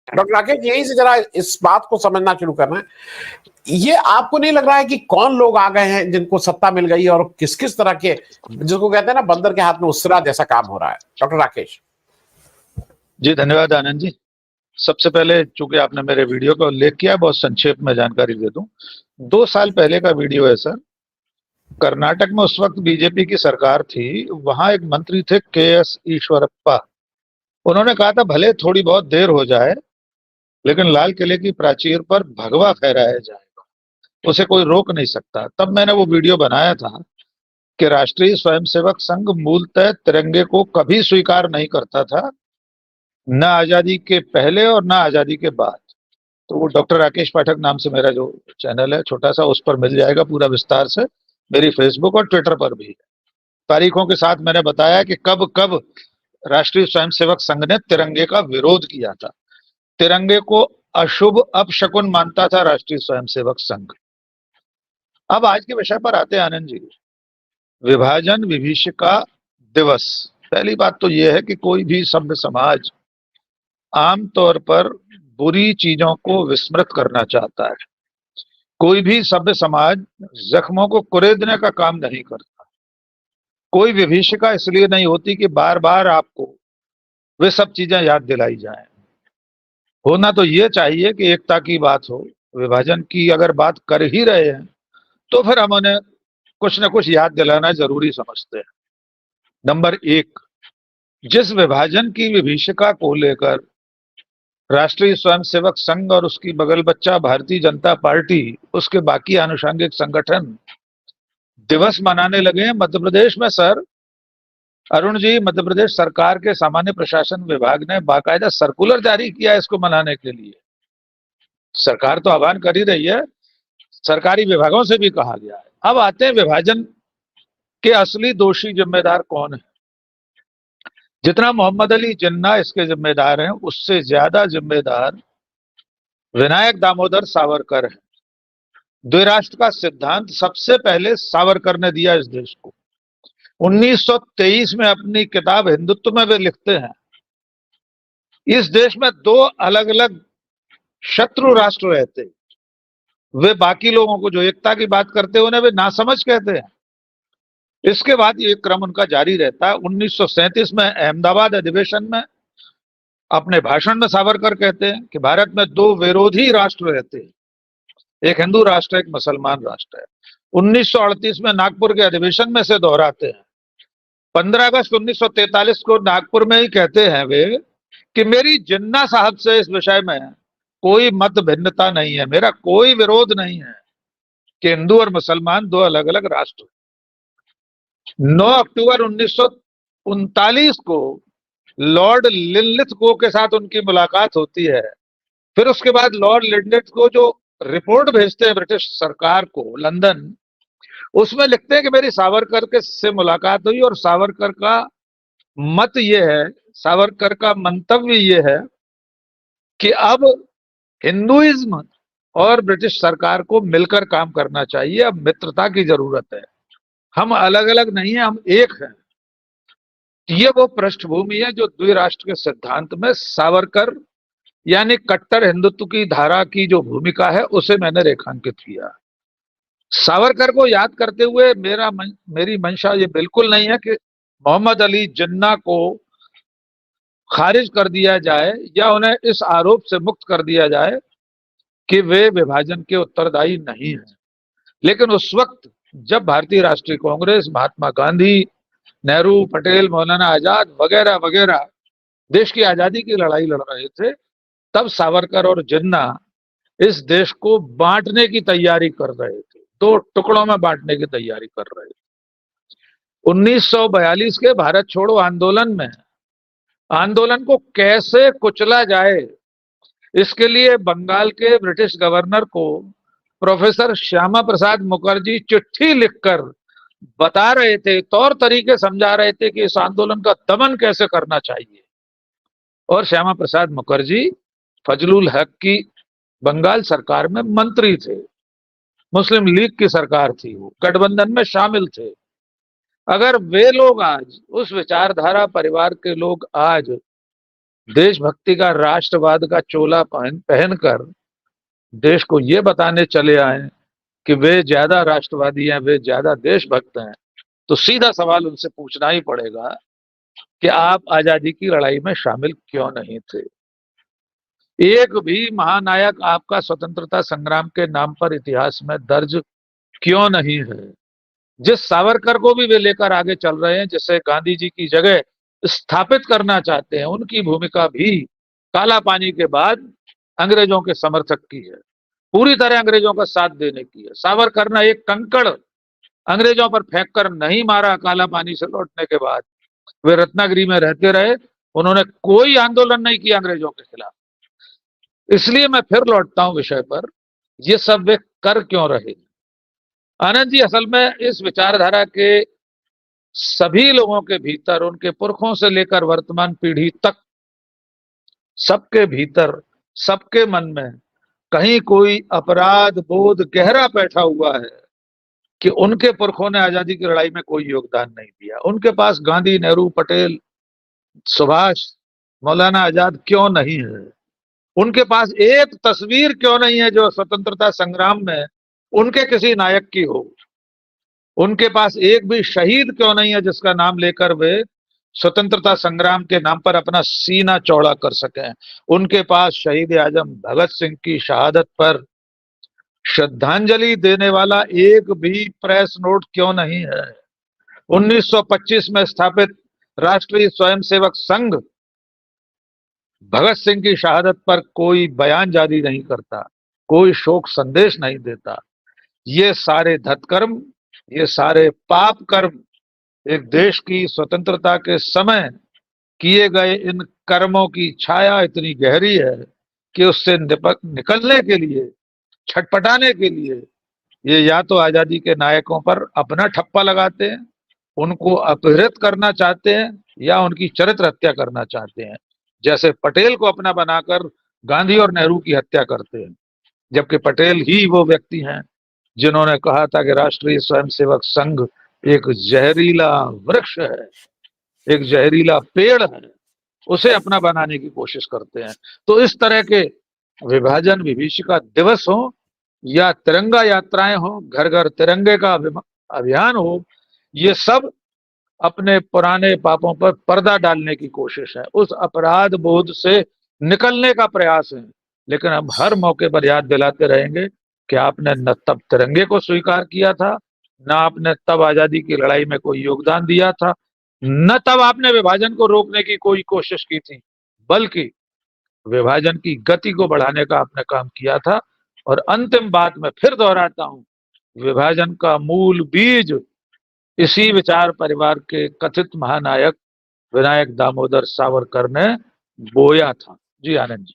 Doctor Rakesh, यहीं से जरा इस बात को समझना शुरू करना है। ये आपको नहीं लग रहा है कि कौन लोग आ गए हैं जिनको सत्ता मिल गई है और किस किस तरह के, जिसको कहते हैं ना बंदर के हाथ में उसरा जैसा काम हो रहा है? डॉक्टर राकेश जी, धन्यवाद आनंद जी। सबसे पहले चूंकि आपने मेरे वीडियो का उल्लेख किया, बहुत संक्षेप में जानकारी दे दूं। 2 साल पहले का वीडियो है सर। कर्नाटक में उस वक्त बीजेपी की सरकार थी। वहां एक मंत्री थे के.एस. ईश्वरप्पा। उन्होंने कहा था भले थोड़ी बहुत देर हो जाए, लेकिन लाल किले की प्राचीर पर भगवा फहराया जाएगा, उसे कोई रोक नहीं सकता। तब मैंने वो वीडियो बनाया था कि राष्ट्रीय स्वयंसेवक संघ मूलतः तिरंगे को कभी स्वीकार नहीं करता था, न आजादी के पहले और न आजादी के बाद। तो वो डॉक्टर राकेश पाठक नाम से मेरा जो चैनल है छोटा सा, उस पर मिल जाएगा पूरा विस्तार से। मेरी फेसबुक और ट्विटर पर भी है। तारीखों के साथ मैंने बताया कि कब कब राष्ट्रीय स्वयंसेवक संघ ने तिरंगे का विरोध किया था। तिरंगे को अशुभ अपशकुन मानता था राष्ट्रीय स्वयंसेवक संघ। अब आज के विषय पर आते हैं आनंद जी। विभाजन विभीषिका दिवस। पहली बात तो यह है कि कोई भी सभ्य समाज आमतौर पर बुरी चीजों को विस्मृत करना चाहता है। कोई भी सभ्य समाज जख्मों को कुरेदने का काम नहीं करता। कोई विभीषिका इसलिए नहीं होती कि बार बार आपको वे सब चीजें याद दिलाई जाएं। होना तो ये चाहिए कि एकता की बात हो। विभाजन की अगर बात कर ही रहे हैं तो फिर हम उन्हें कुछ न कुछ याद दिलाना जरूरी समझते हैं। नंबर 1, जिस विभाजन की विभीषिका को लेकर राष्ट्रीय स्वयंसेवक संघ और उसकी बगल बच्चा भारतीय जनता पार्टी, उसके बाकी आनुषंगिक संगठन दिवस मनाने लगे हैं मध्य प्रदेश में सर। अरुण जी, मध्य प्रदेश सरकार के सामान्य प्रशासन विभाग ने बाकायदा सर्कुलर जारी किया है इसको मनाने के लिए। सरकार तो आह्वान कर ही रही है, सरकारी विभागों से भी कहा गया है। अब आते हैं विभाजन के असली दोषी जिम्मेदार कौन है। जितना मोहम्मद अली जिन्ना इसके जिम्मेदार हैं, उससे ज्यादा जिम्मेदार विनायक दामोदर सावरकर है। द्विराष्ट्र का सिद्धांत सबसे पहले सावरकर ने दिया इस देश को। 1923 में अपनी किताब हिंदुत्व में वे लिखते हैं, इस देश में 2 अलग अलग शत्रु राष्ट्र रहते। वे बाकी लोगों को जो एकता की बात करते हैं उन्हें वे नासमझ कहते हैं। इसके बाद ये क्रम उनका जारी रहता है। 1937 में अहमदाबाद अधिवेशन में अपने भाषण में सावरकर कहते हैं कि भारत में 2 विरोधी राष्ट्र रहते हैं, एक हिंदू राष्ट्र, एक मुसलमान राष्ट्र है। 1938 में नागपुर के अधिवेशन में से दोहराते हैं। 15 अगस्त 1943 को नागपुर में ही कहते हैं वे कि मेरी जिन्ना साहब से इस विषय में कोई मत भिन्नता नहीं है, मेरा कोई विरोध नहीं है कि हिंदू और मुसलमान 2 अलग अलग राष्ट्र। 9 अक्टूबर 1939 को लॉर्ड लिनलिथगो के साथ उनकी मुलाकात होती है। फिर उसके बाद लॉर्ड लिनलिथगो जो रिपोर्ट भेजते हैं ब्रिटिश सरकार को लंदन, उसमें लिखते हैं कि मेरी सावरकर के से मुलाकात हुई और सावरकर का मत ये है, सावरकर का मंतव्य ये है कि अब हिंदुइज्म और ब्रिटिश सरकार को मिलकर काम करना चाहिए। अब मित्रता की जरूरत है, हम अलग अलग नहीं है, हम एक हैं। ये वो पृष्ठभूमि है जो द्विराष्ट्र के सिद्धांत में सावरकर यानी कट्टर हिंदुत्व की धारा की जो भूमिका है उसे मैंने रेखांकित किया। सावरकर को याद करते हुए मेरी मंशा ये बिल्कुल नहीं है कि मोहम्मद अली जिन्ना को खारिज कर दिया जाए या उन्हें इस आरोप से मुक्त कर दिया जाए कि वे विभाजन के उत्तरदायी नहीं है। लेकिन उस वक्त जब भारतीय राष्ट्रीय कांग्रेस, महात्मा गांधी, नेहरू, पटेल, मौलाना आजाद वगैरह वगैरह देश की आजादी की लड़ाई लड़ रहे थे, तब सावरकर और जिन्ना इस देश को बांटने की तैयारी कर रहे थे, 2 टुकड़ों में बांटने की तैयारी कर रहे थे। 1942 के भारत छोड़ो आंदोलन को कैसे कुचला जाए, इसके लिए बंगाल के ब्रिटिश गवर्नर को प्रोफेसर श्यामा प्रसाद मुखर्जी चिट्ठी लिखकर बता रहे थे, तौर तरीके समझा रहे थे कि इस आंदोलन का दमन कैसे करना चाहिए। और श्यामा प्रसाद मुखर्जी फजलुल हक की बंगाल सरकार में मंत्री थे, मुस्लिम लीग की सरकार थी, वो गठबंधन में शामिल थे। अगर वे लोग आज, उस विचारधारा परिवार के लोग आज देशभक्ति का, राष्ट्रवाद का चोला पहनकर देश को ये बताने चले आए कि वे ज्यादा राष्ट्रवादी हैं, वे ज्यादा देशभक्त हैं, तो सीधा सवाल उनसे पूछना ही पड़ेगा कि आप आजादी की लड़ाई में शामिल क्यों नहीं थे? एक भी महानायक आपका स्वतंत्रता संग्राम के नाम पर इतिहास में दर्ज क्यों नहीं है? जिस सावरकर को भी वे लेकर आगे चल रहे हैं, जिसे गांधी जी की जगह स्थापित करना चाहते हैं, उनकी भूमिका भी काला पानी के बाद अंग्रेजों के समर्थक की है, पूरी तरह अंग्रेजों का साथ देने की है। सावरकर ने एक कंकड़ अंग्रेजों पर फेंक कर नहीं मारा काला पानी से लौटने के बाद। वे रत्नागिरी में रहते रहे, उन्होंने कोई आंदोलन नहीं किया अंग्रेजों के खिलाफ। इसलिए मैं फिर लौटता हूं विषय पर, ये सब वे कर क्यों रहे? आनंद जी, असल में इस विचारधारा के सभी लोगों के भीतर, उनके पुरखों से लेकर वर्तमान पीढ़ी तक, सबके भीतर, सबके मन में कहीं कोई अपराध बोध गहरा बैठा हुआ है कि उनके पुरखों ने आजादी की लड़ाई में कोई योगदान नहीं दिया। उनके पास गांधी, नेहरू, पटेल, सुभाष, मौलाना आजाद क्यों नहीं है? उनके पास एक तस्वीर क्यों नहीं है जो स्वतंत्रता संग्राम में उनके किसी नायक की हो? उनके पास एक भी शहीद क्यों नहीं है जिसका नाम लेकर वे स्वतंत्रता संग्राम के नाम पर अपना सीना चौड़ा कर सकें? उनके पास शहीद आजम भगत सिंह की शहादत पर श्रद्धांजलि देने वाला एक भी प्रेस नोट क्यों नहीं है? 1925 में स्थापित राष्ट्रीय स्वयंसेवक संघ भगत सिंह की शहादत पर कोई बयान जारी नहीं करता, कोई शोक संदेश नहीं देता। ये सारे धत्कर्म, ये सारे पाप कर्म एक देश की स्वतंत्रता के समय किए गए इन कर्मों की छाया इतनी गहरी है कि उससे निकलने के लिए, छटपटाने के लिए ये या तो आजादी के नायकों पर अपना ठप्पा लगाते हैं, उनको अपहृत करना चाहते हैं, या उनकी चरित्र हत्या करना चाहते हैं। जैसे पटेल को अपना बनाकर गांधी और नेहरू की हत्या करते हैं, जबकि पटेल ही वो व्यक्ति हैं जिन्होंने कहा था कि राष्ट्रीय स्वयंसेवक संघ एक जहरीला वृक्ष है, एक जहरीला पेड़ है, उसे अपना बनाने की कोशिश करते हैं। तो इस तरह के विभाजन विभीषिका दिवस हो या तिरंगा यात्राएं हो, घर घर तिरंगे का अभियान हो, ये सब अपने पुराने पापों पर पर्दा डालने की कोशिश है, उस अपराध बोध से निकलने का प्रयास है। लेकिन हम हर मौके पर याद दिलाते रहेंगे कि आपने न तब तिरंगे को स्वीकार किया था, न आपने तब आजादी की लड़ाई में कोई योगदान दिया था, न तब आपने विभाजन को रोकने की कोई कोशिश की थी, बल्कि विभाजन की गति को बढ़ाने का आपने काम किया था। और अंतिम बात मैं फिर दोहराता हूं, विभाजन का मूल बीज इसी विचार परिवार के कथित महानायक विनायक दामोदर सावरकर ने बोया था। जी आनंद जी।